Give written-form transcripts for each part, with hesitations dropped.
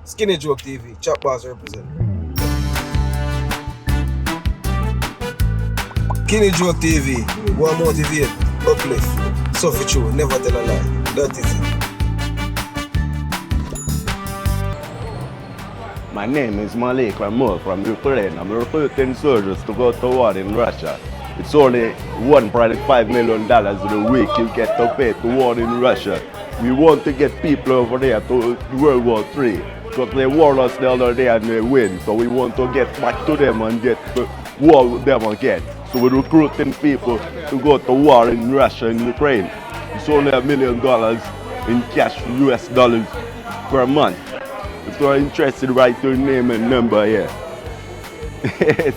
Skinny Joketv, Chop Bars represent. Skinny Joketv, one motivate, uplift, suffer true, never tell a lie. That is it. My name is Malik Ramur from Ukraine. I'm recruiting soldiers to go to war in Russia. It's only $1.5 million a week you get to pay to war in Russia. We want to get people over there to World War III because they warned us the other day and they win. So we want to get back to them and get to war with them again. So we're recruiting people to go to war in Russia and Ukraine. It's only $1 million in cash US dollars per month. If you're interested, write your name and number here.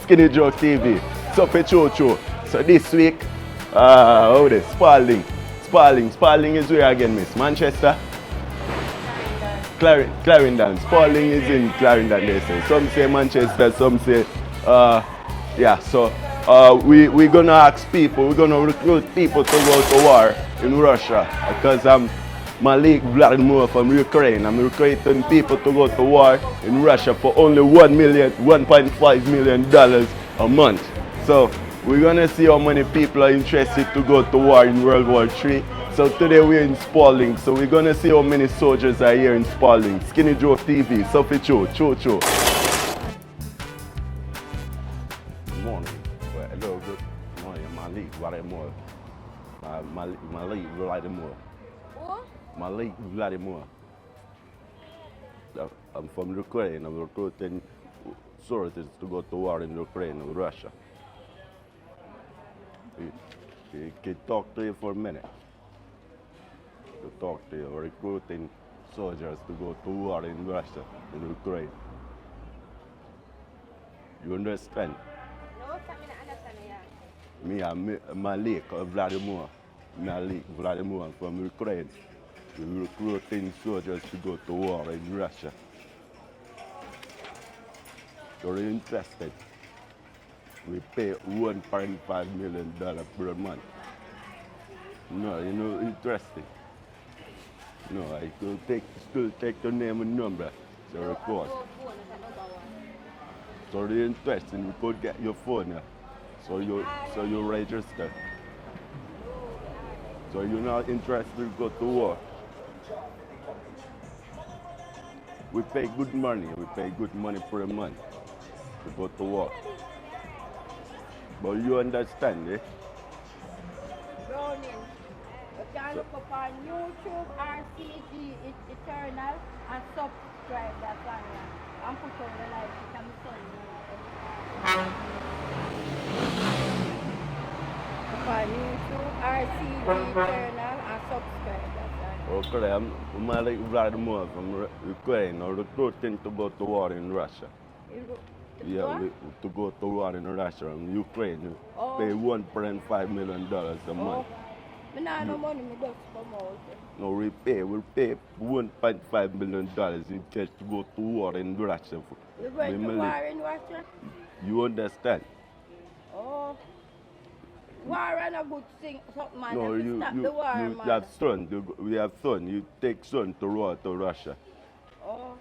Skinny Joketv, Sophie Chocho. So this week, Spalding is where again, Miss? Manchester? Clarendon. Spalding is in Clarendon, they say. Some say Manchester, some say, we're gonna ask people, we're gonna recruit people to go to war in Russia because I'm Malik Vladimir from Ukraine. I'm recruiting people to go to war in Russia for only $1.5 million a month. So we're gonna see how many people are interested to go to war in World War III. So today we're in Spalding, so we're gonna see how many soldiers are here in Spalding. Skinny Joketv, Sophie Cho. Good morning. Well, hello, good morning. Malik Vladimir. Malik Vladimir. Malik Vladimir. I'm from Ukraine. I'm recruiting soldiers to go to war in Ukraine and Russia. Can talk to you for a minute. To talk to you. Recruiting soldiers to go to war in Russia and Ukraine. You understand? No, I understand. Me, I'm Malik Vladimir. Malik Vladimir from Ukraine. We're recruiting soldiers to go to war in Russia. You're interested? We pay $1.5 million per month. No, you're not interested. No, I could still take your name and number to record. So you're interested, we could get your phone here. So you register. So you're not interested to go to war. We pay good money. We pay good money per month to go to war. But you understand, eh? Browning. You can look up on YouTube, RCG, Eternal, and subscribe that channel. And put on the like, it can be fun. On YouTube, RCG, Eternal, and subscribe that channel. Okay, I'm Malik Vladimir from Ukraine. I'm recruiting to go to war in Russia. To go to war in Russia and Ukraine. Pay $1.5 million a month. I don't no money, I just come out. No, we pay $1.5 million in cash to go to war in Russia. You're going to war in Russia? You understand? Oh. War and a good thing, something man. No, you have son. We have son. You take son to war to Russia. Oh.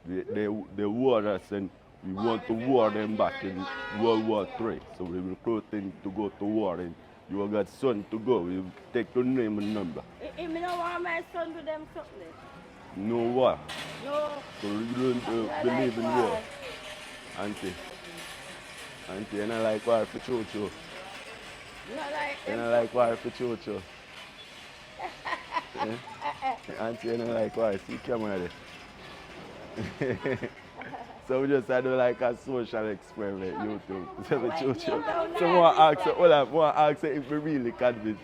They war us and we want to war them back in World War III. So we're recruiting to go to war and you have got son to go. We take your name and number. I don't want my son to them something. No war. No. So we don't believe in war. Auntie, you don't like war for Chocho. You don't like war for Chocho. Auntie, you don't like war. See camera there. So we just do like a social experiment, YouTube. So I ask if we really convinced,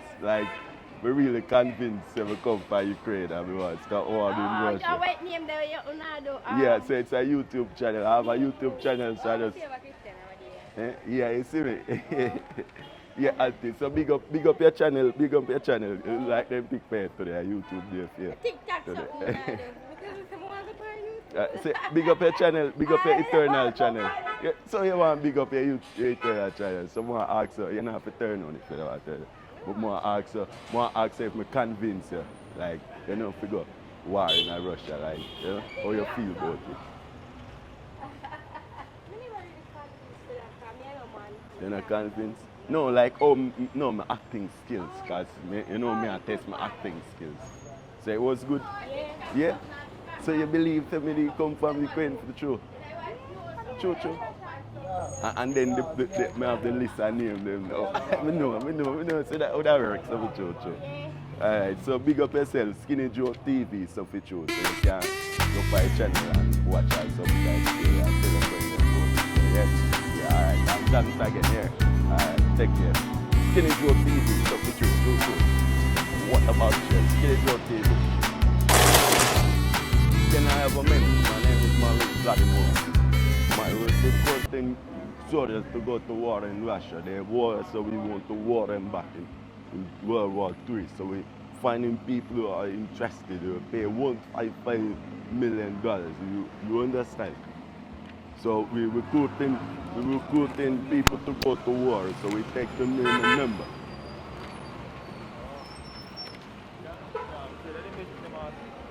if we come from Ukraine and we want to start war in Russia. What name there you do? Yeah, so it's a YouTube channel. I have a YouTube channel, so I just... Yeah, you see me? Yeah, Auntie, so big up your channel, like them pick pay today, YouTube there for you. TikTok Say, big up your channel, big up your Eternal channel. Yeah, so you want to big up your Eternal channel. So I ask you, you don't have to turn on it for that. But I ask you if I convince you, like, you know, figure war in Russia, like, you know? How you feel about it? You're not convinced? No, like, no, my acting skills, because, you know, me, I test my acting skills. So it was good? Yeah? So you believe that me come from Ukraine for the show? True. And then me have the list and name them now. I know. So that how that works, so for true. Alright, so big up yourself, Skinny Joketv, so for true. So you can go for a channel and watch our subscribe and tell a friend and go. Yeah, alright, thanks again, yeah. Alright, take care. Skinny Joketv, so for true. What about you? Skinny Joketv. Can I have a minute? My name is Vladimir. We're supporting soldiers to go to war in Russia. They war, so we want to war them back in World War III. So we're finding people who are interested to pay $1.5 million. You understand? So we're recruiting people to go to war. So we take the name and number.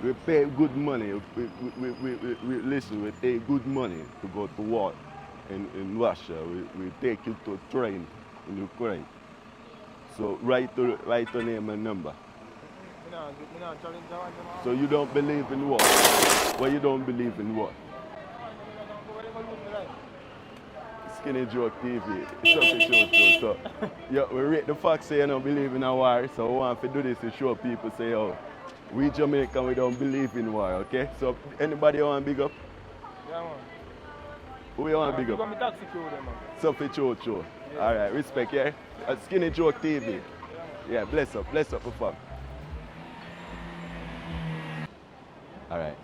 We pay good money. Listen, we pay good money to go to war in Russia. We take you to train in Ukraine. So write your name and number. So you don't believe in war? Well, you don't believe in war? Skinny Joketv. So yeah, we rate the fact say you don't believe in a war. So we want to do this to show people say, oh, we Jamaican, we don't believe in war, okay? So anybody want to big up? Yeah, man. Who you want to big up? I'm taxi crew, man. So for Cho. Yeah. All right, respect, yeah? Skinny Joketv. Yeah, bless up the fuck. All right.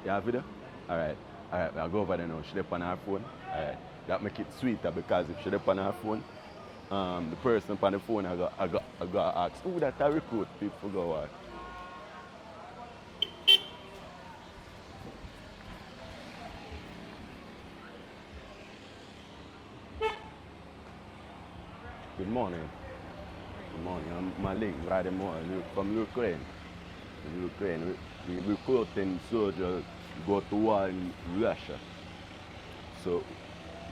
You have video? All right, I'll go over there now. She's on her phone. All right, that make it sweeter because if she's on her phone, the person on the phone, I got to ask, who that I recruit people go on? Good morning. I'm Malik from Ukrain. We recruiting soldiers to go to war in Russia. So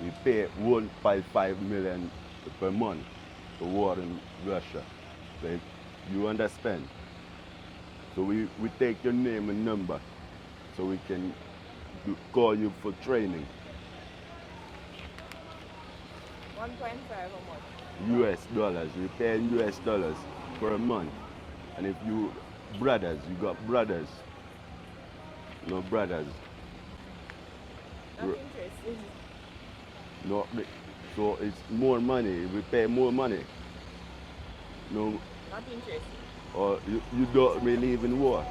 we pay $1.5 million per month to war in Russia. So you understand? So we take your name and number so we can call you for training. 1.5 how much? US dollars. We pay in US dollars per month. And if you brothers, you got brothers. No brothers. Not interested. No, so it's more money. We pay more money. No. Not interested. Or you don't believe in war.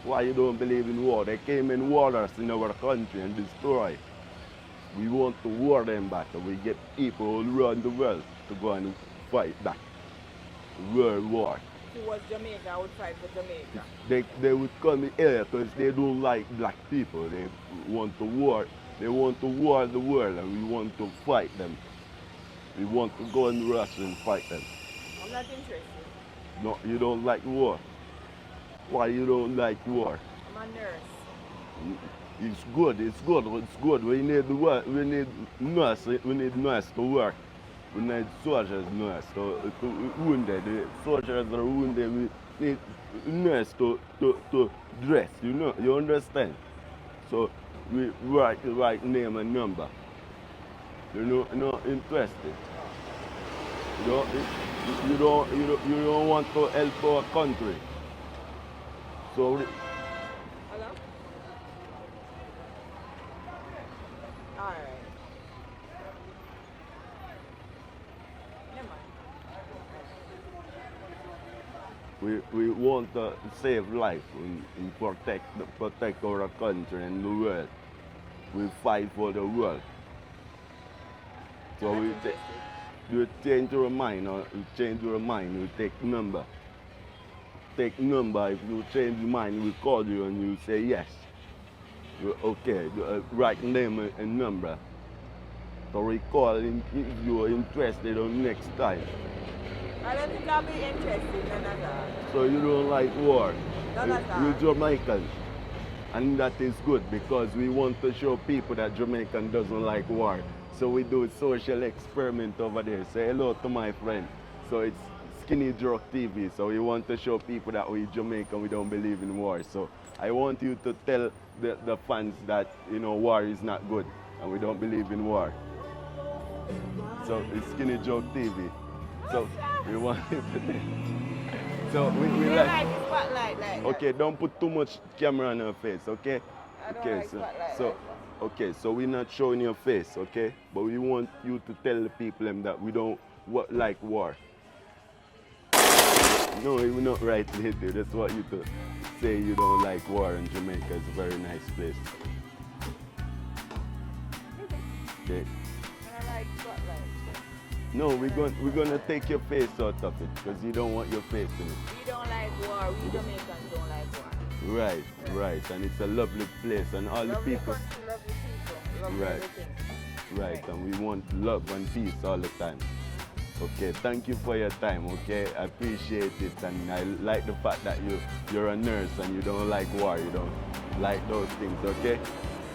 Why you don't believe in war? They came in wars in our country and destroy. We want to war them back, and we get people all around the world to go and fight back. World war. Towards Jamaica, would fight for Jamaica. They would come here because they don't like black people. They want to war. They want to war the world, and we want to fight them. We want to go in Russia and fight them. I'm not interested. No, you don't like war. Why you don't like war? I'm a nurse. It's good. We need the work. We need nurse. We need nurse to work. We need soldiers nurse to wounded. The soldiers are wounded. We need nurse to dress. You know. You understand? So we write the right name and number. You're not interested. You don't want to help our country. So. Hello? Alright. Never mind. We want to save life and protect our country and the world. We fight for the world. So you change your mind, or you change your mind, you take number. Take number. If you change your mind, we call you and you say yes. You're okay. Write name and number. So we call if you're interested on next time. I don't think I'll be interested in none of that. So you don't like war? None of that. You're Jamaican. And that is good because we want to show people that Jamaican doesn't like war. So we do a social experiment over there. Say hello to my friend. So it's Skinny Joketv. So we want to show people that we Jamaican, we don't believe in war. So I want you to tell the fans that, you know, war is not good and we don't believe in war. So it's Skinny Joketv. So we want you to so we You like like the spotlight like okay, don't put too much camera on her face, okay? I don't Okay, like spotlight so like okay, so we're not showing your face, okay? But we want you to tell the people that we don't like war. No, we're not right to hit you. That's what you to say you don't like war in Jamaica. It's a very nice place. Okay. I don't like spotlight. No, we're gonna take your face out of it because you don't want your face in it. We don't like war. We Jamaicans don't like war. Right, right, and it's a lovely place, and all the Lovely people. country, lovely people, lovely Right. everything. Right, and we want love and peace all the time. Okay, thank you for your time, okay? I appreciate it, and I like the fact that you're a nurse and you don't like war, you don't like those things, okay?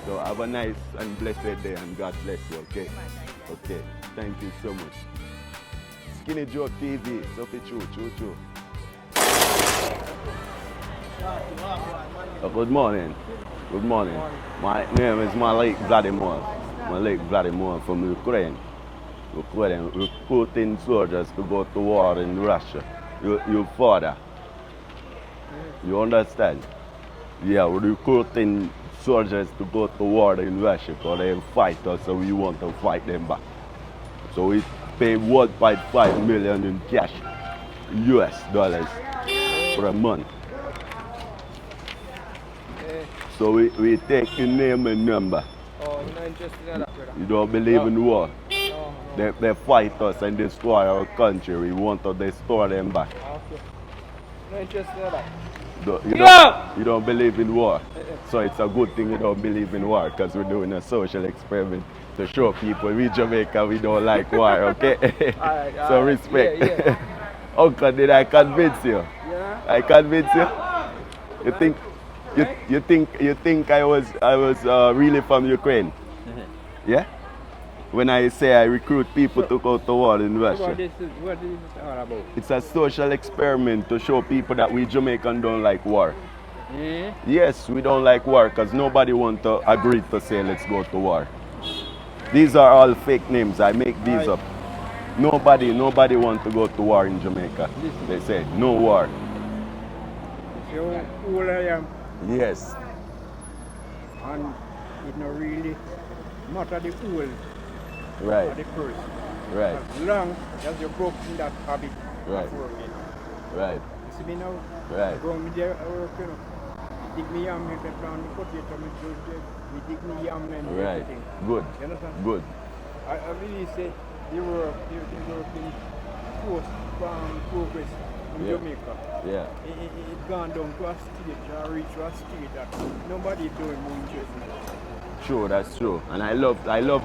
So have a nice and blessed day, and God bless you, okay? Okay, thank you so much. Skinny Joketv, Sophie Choo. Good morning. Good morning. My name is Malik Vladimir. Malik Vladimir from Ukraine. Ukraine recruiting soldiers to go to war in Russia. Your father. You understand? Yeah, we're recruiting soldiers to go to war in Russia because they fight us, so we want to fight them back. So we pay 1.5 million in cash, US dollars, for a month. So we take your name and number. Oh, you're not interested in that, brother? You don't believe in war. No. They fight us and destroy our country. We want to destroy them back. Okay. Not interested in that? You don't believe in war. So it's a good thing you don't believe in war because we're doing a social experiment to show people we Jamaica, we don't like war, okay? Alright, So alright. respect. Yeah. Uncle, did I convince you? Yeah? I convince you? You think I was really from Ukraine? Yeah? When I say I recruit people to go to war in Russia. What is it all about? It's a social experiment to show people that we Jamaican don't like war. Eh? Yes, we don't like war because nobody want to agree to say let's go to war. These are all fake names. I make these up. Nobody want to go to war in Jamaica. They say no war. So who I am, Yes. and it not really matter the whole Right. of the person. Right. As long as you broke in that habit Right. of working. Right. You see me now? Right. Go me there, I work, you know. Dig me yam, me plant the potato, me dig me yam and Right. everything. Good. You understand? Good. I really say the work in progress in Yeah. Jamaica. Yeah. It gone down to a stage, or reach to a stage that nobody doing more interesting. True, that's true. And I love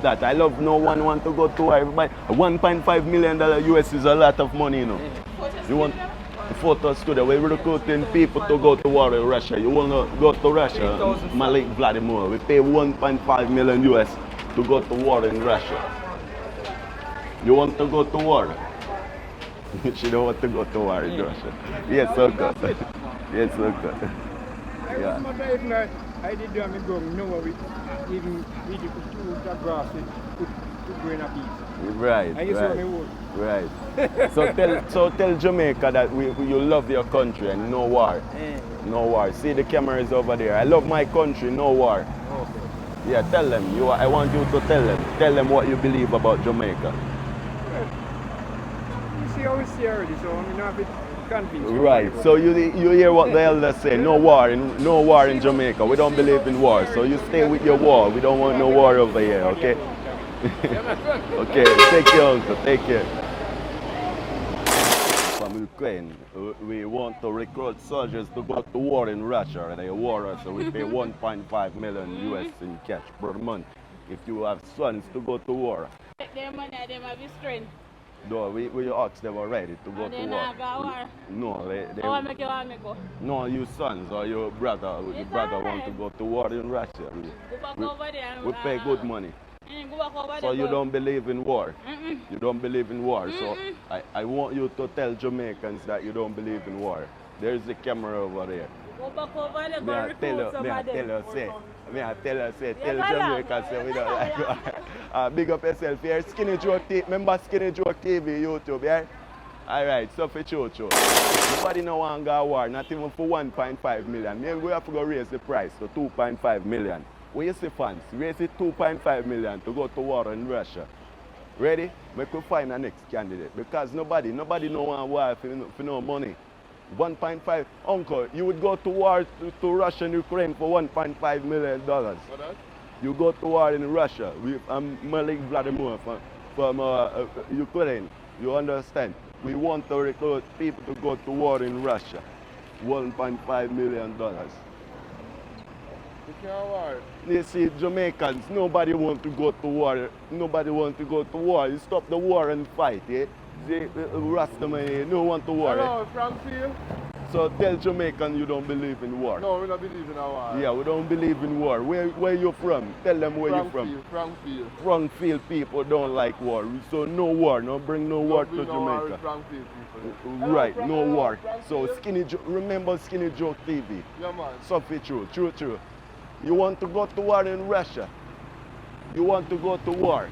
that. I love no one want to go to war. Everybody, $1.5 million US is a lot of money, you know. You want the photo studio, we're recruiting people to go to war in Russia. You want to go to Russia, Malik Vladimir. We pay 1.5 million US to go to war in Russia. You want to go to war? She don't want to go to war in Russia. Yes, okay. Yes, okay. Yeah. I did do me go, no worry. Even we did put two grass to go in a piece. Right, I used to right. me wood. Right. So tell Jamaica that you love your country and no war. No war. See the cameras over there. I love my country, no war. Okay. Yeah, tell them. I want you to tell them. Tell them what you believe about Jamaica. You see how we see already, so I'm not a bit convinced. Right. So you hear what the elders say. No war in Jamaica. We don't believe in war. So you stay with your war. We don't want no war over here, okay? Okay, take care, uncle. Take care. From Ukraine, we want to recruit soldiers to go to war in Russia. They war us, so we pay 1.5 million US in cash per month. If you have sons to go to war. Take their money, them have the strength. No, we asked them already to go And to then war. I go war. No, they How make you want me go? no, your sons or your brother It's want to alright. go to war in Russia. Go back We, over there and we pay good money. Go back over So there. you don't believe in war? Mm-mm. You don't believe in war. So I want you to tell Jamaicans that you don't believe in war. There's the camera over there. Go back over there, May go I recruit some of them. tell her, say, tell Yeah, Jamaicans say we don't like war. Big up yourself here. Skinny Joketv, remember Skinny Joketv YouTube, yeah? Alright, so for Chocho. Nobody no want to go war, not even for 1.5 million. Maybe we have to go raise the price to 2.5 million. Where you see fans, raise it 2.5 million to go to war in Russia. Ready? We could find a next candidate because nobody no want war for no money. 1.5, uncle, you would go to war to Russia and Ukraine for $1.5 million. What that? You go to war in Russia. I'm Malik Vladimir from Ukraine. You understand? We want to recruit people to go to war in Russia. $1.5 million. You can't war. You see, Jamaicans, nobody want to go to war. Nobody want to go to war. You stop the war and fight, eh? The Rastaman, no want to war. Hello, Frankfield? So tell Jamaican you don't believe in war. No, we don't believe in a war. Yeah, we don't believe in war. Where you from? Tell them where you from. Frankfield. Frankfield people don't like war. So no war. No bring no war to No war with Jamaica. Frankfield people. Right, no war. So remember Skinny Joketv. Yeah, man. Something true. You want to go to war in Russia? You want to go to war?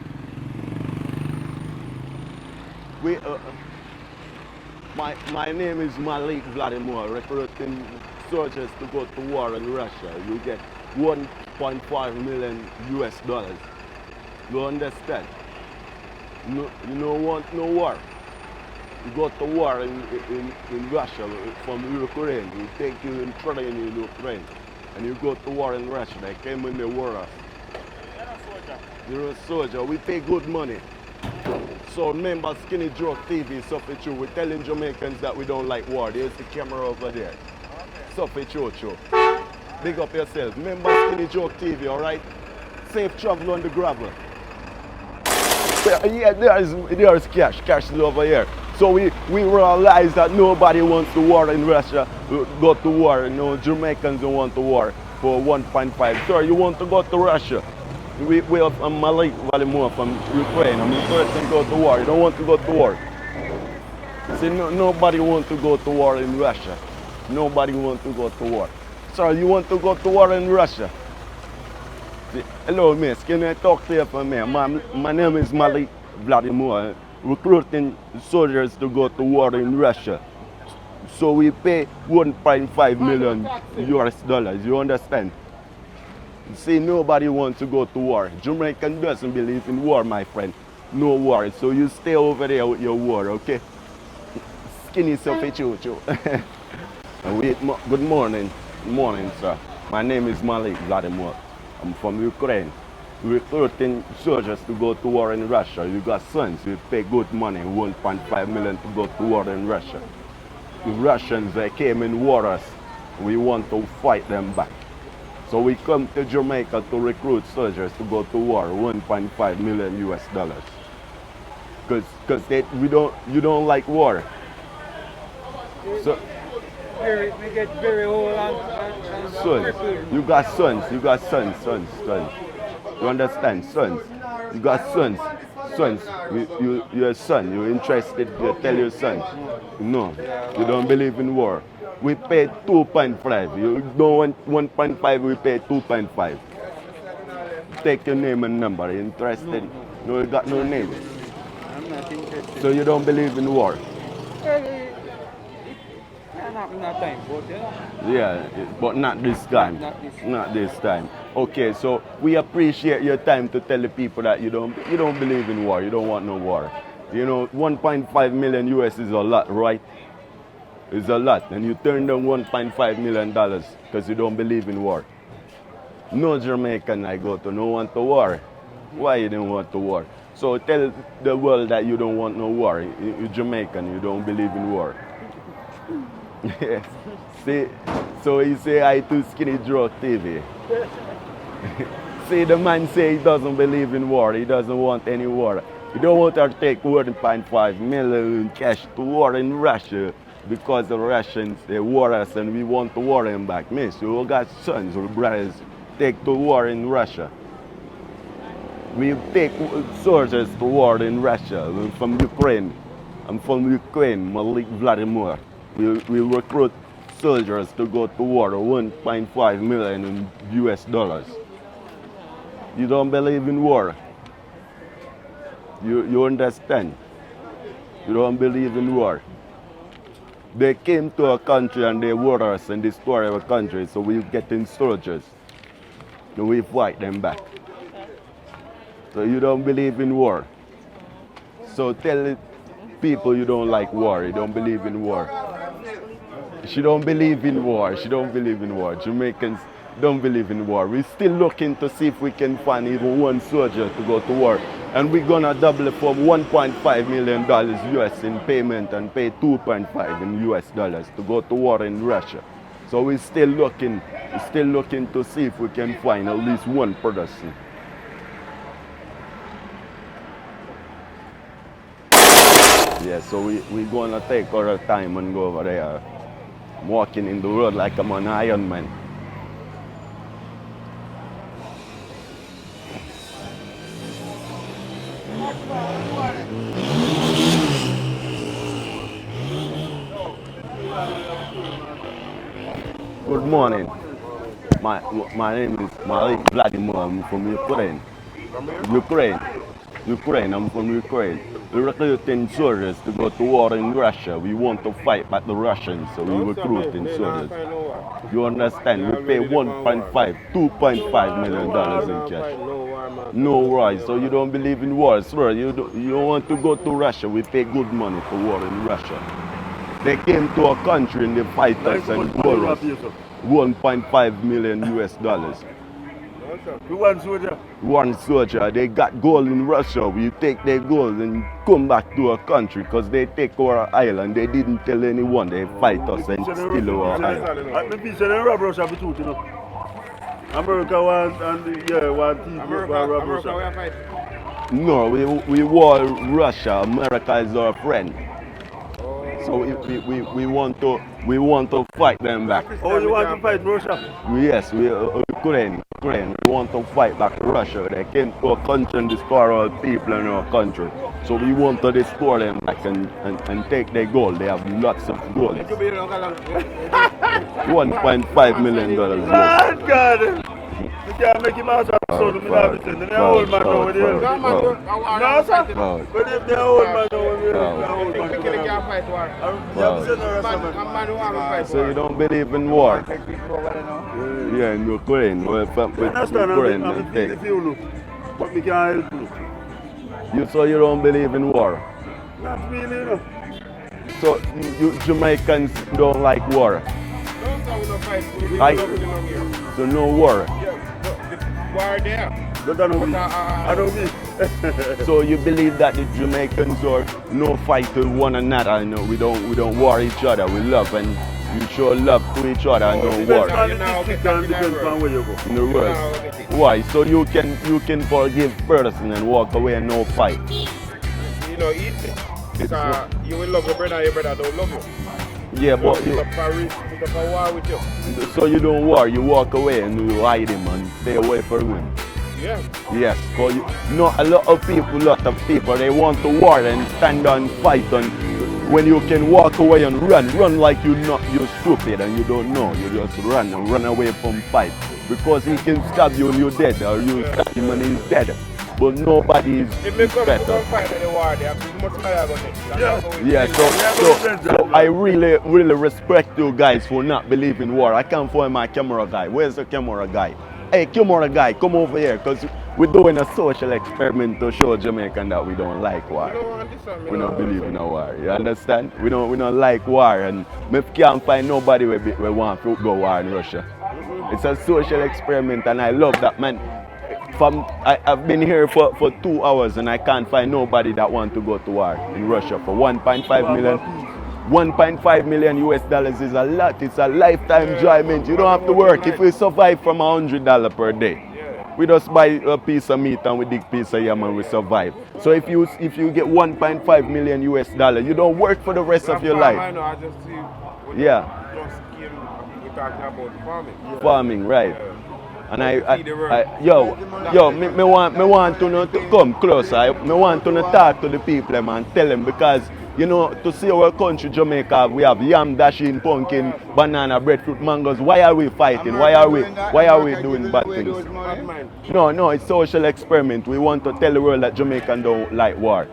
My name is Malik Vladimir, recruiting soldiers to go to war in Russia. You get 1.5 million US dollars. You understand? No, you don't want no war. You go to war in Russia from Ukraine. We take you in training in Ukraine. And you go to war in Russia. They came in the war. You're a soldier. We pay good money. So remember Skinny Joketv, Suffer True. We're telling Jamaicans that we don't like war. There's the camera over there. Suffer True. Big up yourself. Remember Skinny Joketv, alright? Safe travel on the gravel. Yeah, there is cash. Cash is over here. So we realize that nobody wants to war in Russia. Go to war. No Jamaicans don't want to war for 1.5. Sir, you want to go to Russia? We have Malik Vladimir from Ukraine. I'm the first to go to war. You don't want to go to war. See, nobody wants to go to war in Russia. Nobody wants to go to war. Sir, you want to go to war in Russia? See, hello, miss. Can I talk to you for me? My name is Malik Vladimir. Recruiting soldiers to go to war in Russia. So we pay 1.5 million US dollars. You understand? See, nobody wants to go to war. Jamaican doesn't believe in war, my friend. No war. So you stay over there with your war, okay? Skinny selfie choo. Good morning. Morning, sir. My name is Malik Vladimir. I'm from Ukraine. Recruiting soldiers to go to war in Russia. You got sons, you pay good money, 1.5 million to go to war in Russia. The Russians, they came in war us. We want to fight them back. So we come to Jamaica to recruit soldiers to go to war, 1.5 million US dollars. Because you don't like war. So We get very old and sons, you got sons. You understand? Sons. You got sons. You're a son. You're interested to tell your son. No, you don't believe in war. We pay 2.5. You don't want 1.5, we pay 2.5. Take your name and number. You interested? No, you got no name. I'm not interested. So you don't believe in war? It can happen that time, but Yeah, but not this time. Not this time. Okay, so we appreciate your time to tell the people that you don't believe in war. You don't want no war. You know, 1.5 million US is a lot, right? It's a lot. And you turn down $1.5 million because you don't believe in war. No Jamaican I go to, no want to war. Why you don't want to war? So tell the world that you don't want no war. You're Jamaican, you don't believe in war. See, so he say I too Skinny Joketv. See, the man say he doesn't believe in war, he doesn't want any war. You don't want to take 1.5 million cash to war in Russia because the Russians, they war us and we want to war them back. Me, so we got sons or brothers take to war in Russia. We take soldiers to war in Russia. We're from Ukraine. I'm from Ukraine, Malik Vladimir. We recruit soldiers to go to war, 1.5 million in US dollars. You don't believe in war? You understand? You don't believe in war. They came to our country and they war us and destroy our country, so we get in soldiers. And we fight them back. So you don't believe in war. So tell the people you don't like war, you don't believe in war. She don't believe in war, she don't believe in war. Jamaicans don't believe in war. We're still looking to see if we can find even one soldier to go to war. And we're gonna double it from $1.5 million US in payment and pay 2.5 in US dollars to go to war in Russia. So we're still looking to see if we can find at least one person. Yeah, so we're gonna take our time and go over there. I'm walking in the road like I'm an Iron Man. Good morning. My name is Malik Vladimir. I'm from Ukraine. Ukraine. I'm from Ukraine. We're recruiting soldiers to go to war in Russia. We want to fight back the Russians, so we recruiting soldiers. You understand? We pay 1.5, $2.5 million in cash. No war. So you don't believe in war, sir. You don't want to go to Russia. We pay good money for war in Russia. They came to our country and they fight us and war us. 1.5 million US dollars. One soldier. One soldier. They got gold in Russia. We take their gold and come back to our country because they take our island. They didn't tell anyone. They fight us and steal our island. America want Russia. No, we war Russia. America is our friend. So we want to fight them back. Oh, you want to fight Russia? Yes, Ukraine. We want to fight back Russia. They came to our country and destroy our people in our country. So we want to destroy them back and take their gold. They have lots of gold. $1.5 million. God! You can't make him out of so the old man over there. No, sir. But if the old man over there, so you don't believe in war? Yeah, in Ukraine. We're from Ukraine. But we can't help you. So you don't believe in war? Not really, no. So you Jamaicans don't like war? So no war? War there. I don't mean. So you believe that the Jamaicans are no fight to one another? You know, we don't war each other. We love and we show love to each other and don't war. In the world. Why? So you can forgive person and walk away and no fight. You know, easy. You will love your brother don't love you. Yeah, but you, put up a war with you. So you don't war, you walk away and you hide him and stay away from him. Yeah. Yes, because a lot of people, they want to war and stand and fight, and when you can walk away and run like you're stupid and you don't know, you just run away from fight. Because he can stab you and you're dead, or you stab him and he's dead. But nobody is better. Yeah, so I really respect you guys for not believing war. I can't find my camera guy. Where's the camera guy? Hey, camera guy, come over here, because we're doing a social experiment to show Jamaican that we don't like war. We don't believe in a war. You understand? We don't like war, and we can't find nobody we want to go war in Russia. It's a social experiment, and I love that, man. I've been here for 2 hours and I can't find nobody that want to go to war in Russia for 1.5 million. 1.5 million US dollars is a lot. It's a lifetime enjoyment. You don't have to work if you survive from $100 per day. We just buy a piece of meat and we dig piece of yam and we survive. So if you get 1.5 million US dollar, you don't work for the rest of your life. I know, I just see when Yeah. just came, we're talking about farming. Farming, right? And Me want to know to come closer. Me want to know talk to the people them and tell them because you know to see our country Jamaica we have yam, dashing, pumpkin, banana, breadfruit, mangoes. Why are we fighting? Why are we doing bad things? No, it's social experiment. We want to tell the world that Jamaican don't like war.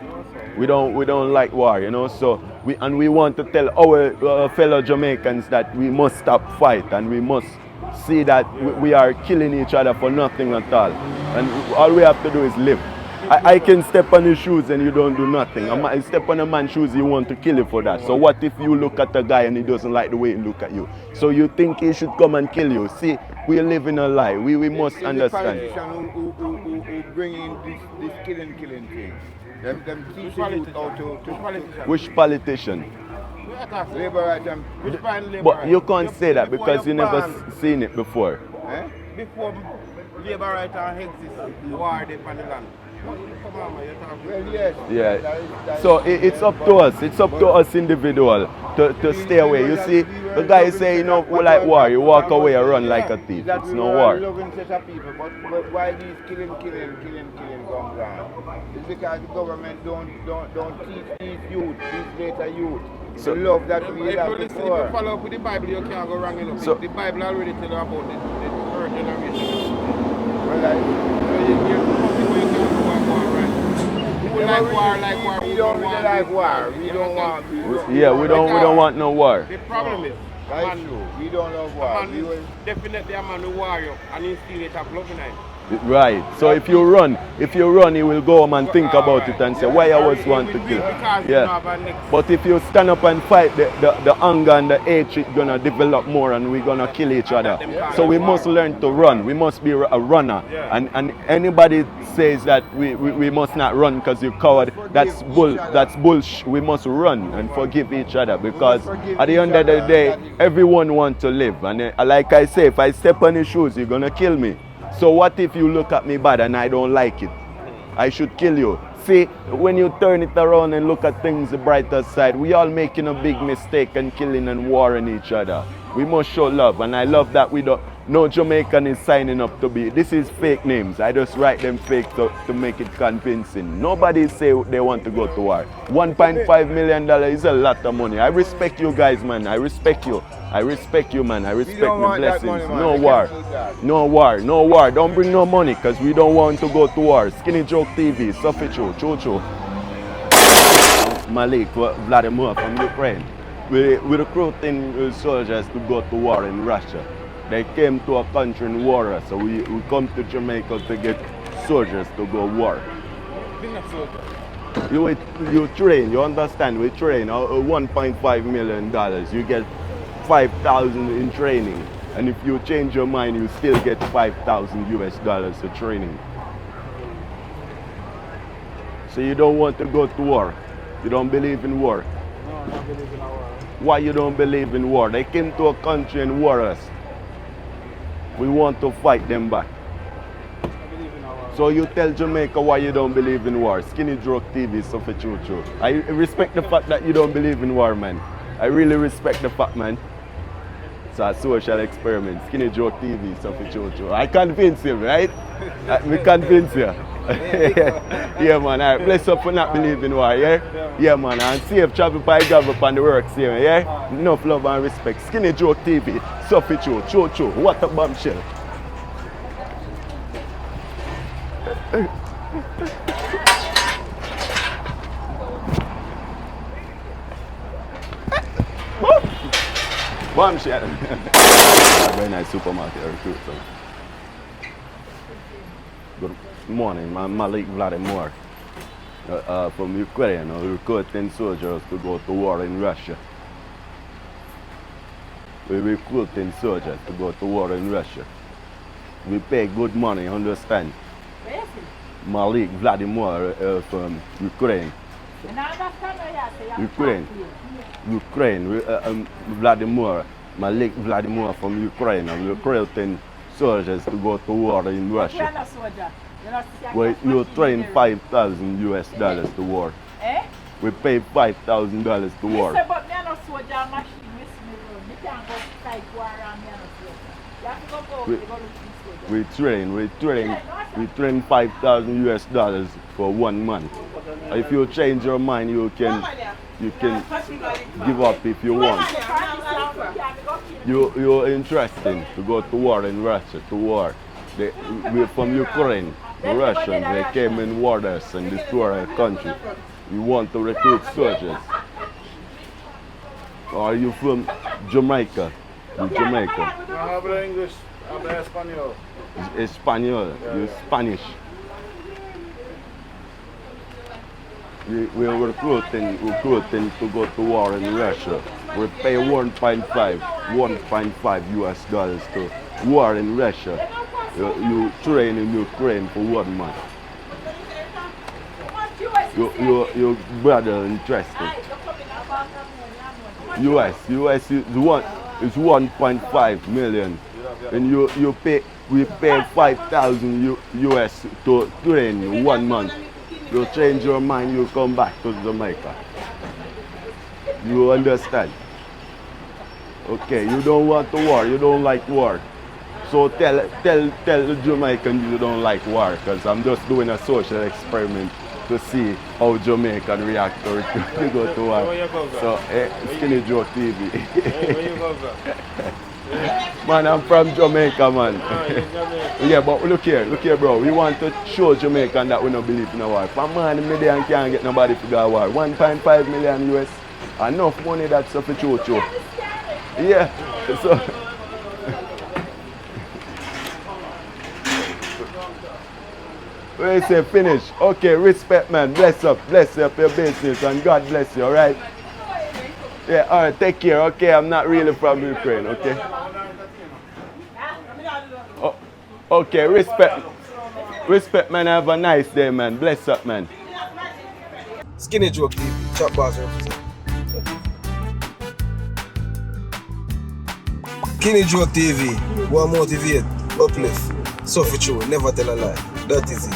We don't like war, you know. So we want to tell our fellow Jamaicans that we must stop fight and we must see that we are killing each other for nothing at all. And all we have to do is live. I can step on your shoes and you don't do nothing. I step on a man's shoes, you want to kill him for that. So what if you look at a guy and he doesn't like the way he look at you? So you think he should come and kill you? See, we live in a lie. We must understand. The politician who bring in this killing thing. Them teach you how to Which politician? labor right and But you can't say that because you never seen it before. Before labor right and exist, war they on the land. well, yes. Yeah. That is- So it's up to us. It's up to us individual to stay away. You see, the guy say, you know, we like war. You walk away and run like a thief. That It's we no were war. a loving set of people, but why these killing comes on? It's because the government don't teach these youth, these later youth, So- the love that we If had you listen, if before. you follow up with the Bible, you can't go wrong enough. So- The Bible already tell you about the third generation. Well, like, So you can't go war, right? Who like war, we who don't really like war. We don't want. Yeah, we don't want no war. The problem is, That's man, true. We don't love war. man is definitely a man who warrior and he still have love in him. Right. So if you run, he will go home and think about it and say, why I was want to kill. Yeah. But if you stand up and fight, the anger and the hatred gonna develop more and we're gonna kill each other. So we must learn to run. We must be a runner. And anybody says that we must not run because you're coward, that's bullshit. We must run and forgive each other because at the end of the day, everyone wants to live. And like I say, if I step on your shoes, you're gonna kill me. So what if you look at me bad and I don't like it? I should kill you. See, when you turn it around and look at things the brighter side, we all making a big mistake and killing and warring each other. We must show love, and I love that no Jamaican is signing up to be. This is fake names. I just write them fake to make it convincing. Nobody say they want to go to war. $1.5 million is a lot of money. I respect you guys, man. I respect you. I respect you, man. I respect don't the want that blessings. money, man. No I war. can't do that. No war. No war. Don't bring no money because we don't want to go to war. Skinny Joketv, Soficho, Chocho. Malik, Vladimir from Ukraine. We're recruiting soldiers to go to war in Russia. They came to a country in war, so we come to Jamaica to get soldiers to go war. You train, you understand, we train $1.5 million. You get 5,000 in training. And if you change your mind, you still get 5,000 US dollars for training. So you don't want to go to war. You don't believe in war. No, I don't believe in our war. Why you don't believe in war? They came to a country and war us. We want to fight them back. I believe in our war. So you tell Jamaica why you don't believe in war. Skinny Joketv, Soficho. I respect the fact that you don't believe in war, man. I really respect the fact, man. It's a social experiment. Skinny Joketv, Soficho. I convince you, right? We convince you. Yeah, man. All right. Bless up for not believing in war, yeah? Yeah, man. And safe travel by travel on the works here, yeah? Enough love and respect. Skinny Joketv, Soficho. What a bombshell. Bombshell. Very nice supermarket recruit. So. Good morning, I'm Malik Vladimir from Ukrain. We're recruiting soldiers to go to war in Russia. We're recruiting soldiers to go to war in Russia. We pay good money, understand? Malik Vladimir from Ukraine. Ukraine, Vladimir, Malik Vladimir from Ukraine, and we're recruiting soldiers to go to war in We are Russia. not soldier. You know, see, I Well, got you machine train military. $5,000 to war. Eh? We pay $5,000 to You war. say, but me are not soldier machine, Miss Mirror. You can't go fight war and me are not soldier. You have to go go We- to go look for soldier. We train $5,000 for 1 month. If you change your mind, you can give up if you want. You're interested to go to war in Russia, to war. We're from Ukraine. The Russians, they came and warred us and destroyed our country. We want to recruit soldiers. Are you from Jamaica? Jamaica. No hablo English, hablo español. Espanol, you Spanish. We're recruiting to go to war in Russia. We pay $1.5 US to war in Russia. You train in Ukraine for 1 month. Your brother interested. US is 1.5 million, and we pay 5,000 US to train 1 month. You change your mind, you come back to Jamaica. You understand? Okay, you don't want to war, you don't like war. So tell the Jamaicans you don't like war, because I'm just doing a social experiment to see how Jamaican react to go to war. Where you go, sir? So, Skinny Joketv. Where you go, sir? Man, I'm from Jamaica, man. Ah, you Jamaican. Yeah, but look here, bro. We want to show Jamaican that we don't believe in a war. For man, in Median can't get nobody to go to war. 1.5 million US. Enough money that's up for choo-choo. Yeah, so. We say finish. Okay, respect, man. Bless up your business, and God bless you, alright? Yeah, alright, take care, okay? I'm not really from Ukraine, okay? Oh, okay, respect, man. Have a nice day, man. Bless up, man. Skinny Joketv, chat bars represent. Skinny Joketv, want motivate, uplift, suffer true, never tell a lie. That is it.